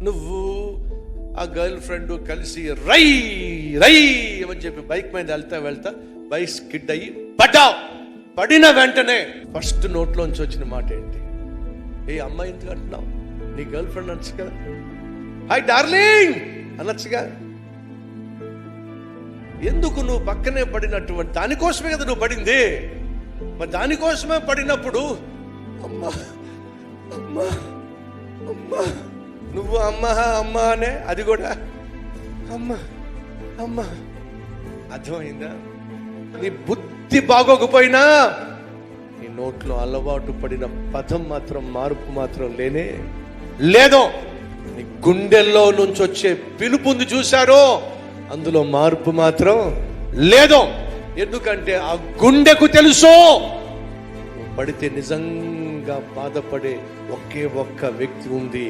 నువ్వు ఆ girl friend కలిసి రై రై అని చెప్పి బైక్ మీద వెళ్తా బైక్ స్కిడ్ అయ్యి పడిన వెంటనే ఫస్ట్ నోట్లోంచి వచ్చిన మాట ఏంటి? ఏ అమ్మాయి ఎందుకు అంటున్నావు? నీ గర్ల్ ఫ్రెండ్ అనొచ్చు కదా, హాయ్ డార్లింగ్ అనొచ్చుగా. ఎందుకు నువ్వు పక్కనే పడినటువంటి దానికోసమే కదా నువ్వు పడింది. మరి దానికోసమే పడినప్పుడు అమ్మా అమ్మా అమ్మా నువ్వు అమ్మా అనే అది కూడా అమ్మా అమ్మా. అర్థమైందా? నీ బుద్ధి బాగోకపోయినా నీ నోట్లో అలవాటు పడిన పదం మాత్రం మార్పు మాత్రం లేనే లేదో. నీ గుండెల్లో నుంచి వచ్చే పిలుపు ఉంది చూశారో, అందులో మార్పు మాత్రం లేదో. ఎందుకంటే ఆ గుండెకు తెలుసు పడితే నిజంగా బాధపడే ఒకే ఒక్క వ్యక్తి ఉంది,